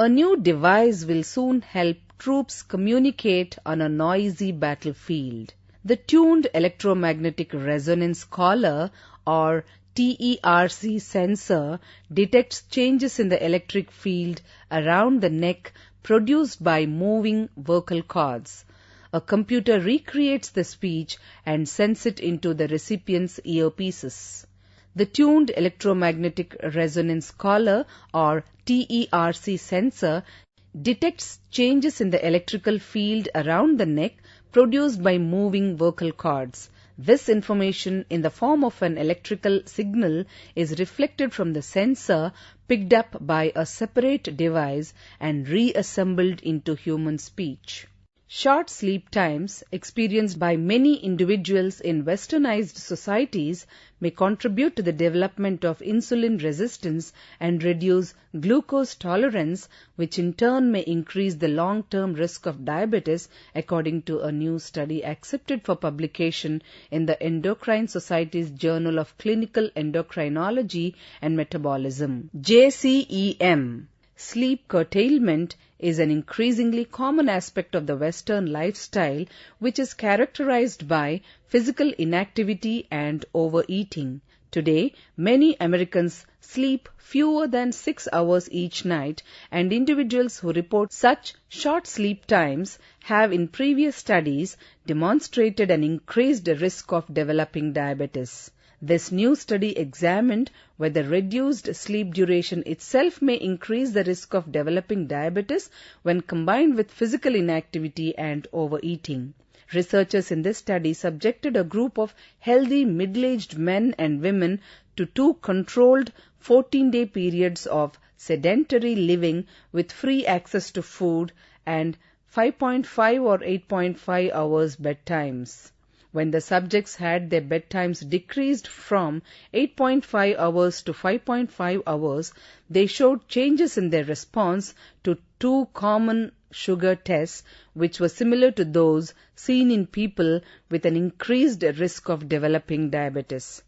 A new device will soon help troops communicate on a noisy battlefield. The tuned electromagnetic resonance collar, or TERC sensor, detects changes in the electric field around the neck produced by moving vocal cords. A computer recreates the speech and sends it into the recipient's earpieces. The tuned electromagnetic resonance collar, or TERC sensor, detects changes in the electrical field around the neck produced by moving vocal cords. This information in the form of an electrical signal is reflected from the sensor, picked up by a separate device and reassembled into human speech. Short sleep times experienced by many individuals in westernized societies may contribute to the development of insulin resistance and reduce glucose tolerance, which in turn may increase the long-term risk of diabetes, according to a new study accepted for publication in the Endocrine Society's Journal of Clinical Endocrinology and Metabolism. JCEM. Sleep curtailment is an increasingly common aspect of the Western lifestyle, which is characterized by physical inactivity and overeating. Today, many Americans sleep fewer than 6 hours each night, and individuals who report such short sleep times have in previous studies demonstrated an increased risk of developing diabetes. This new study examined whether reduced sleep duration itself may increase the risk of developing diabetes when combined with physical inactivity and overeating. Researchers in this study subjected a group of healthy middle-aged men and women to 2 controlled 14-day periods of sedentary living with free access to food and 5.5 or 8.5 hours bedtimes. When the subjects had their bedtimes decreased from 8.5 hours to 5.5 hours, they showed changes in their response to 2 common sugar tests, which were similar to those seen in people with an increased risk of developing diabetes.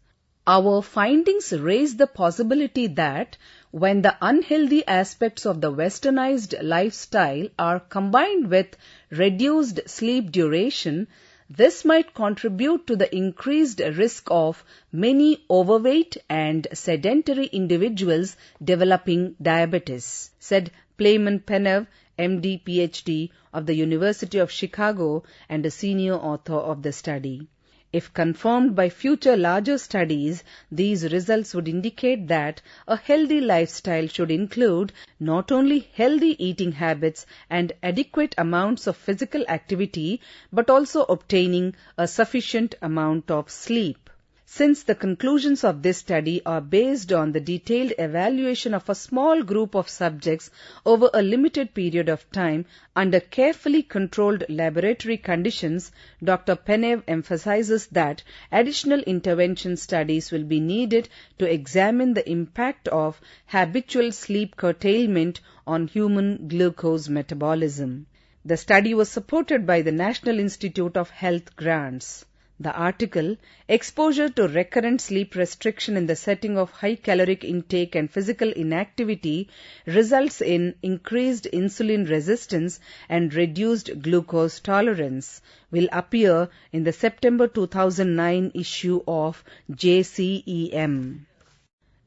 Our findings raise the possibility that when the unhealthy aspects of the westernized lifestyle are combined with reduced sleep duration, this might contribute to the increased risk of many overweight and sedentary individuals developing diabetes, said Playman Penev, MD, PhD of the University of Chicago and a senior author of the study. If confirmed by future larger studies, these results would indicate that a healthy lifestyle should include not only healthy eating habits and adequate amounts of physical activity, but also obtaining a sufficient amount of sleep. Since the conclusions of this study are based on the detailed evaluation of a small group of subjects over a limited period of time under carefully controlled laboratory conditions, Dr. Penev emphasizes that additional intervention studies will be needed to examine the impact of habitual sleep curtailment on human glucose metabolism. The study was supported by the National Institute of Health grants. The article, Exposure to Recurrent Sleep Restriction in the Setting of High Caloric Intake and Physical Inactivity, results in increased insulin resistance and reduced glucose tolerance, will appear in the September 2009 issue of JCEM.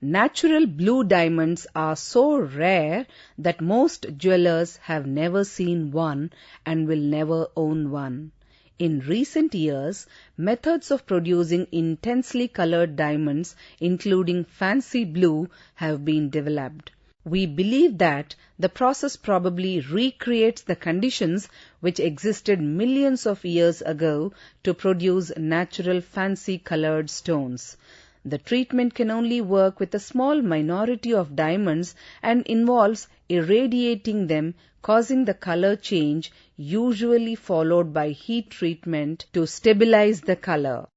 Natural blue diamonds are so rare that most jewelers have never seen one and will never own one. In recent years, methods of producing intensely colored diamonds, including fancy blue, have been developed. We believe that the process probably recreates the conditions which existed millions of years ago to produce natural fancy colored stones. The treatment can only work with a small minority of diamonds and involves irradiating them, causing the color change, usually followed by heat treatment to stabilize the color.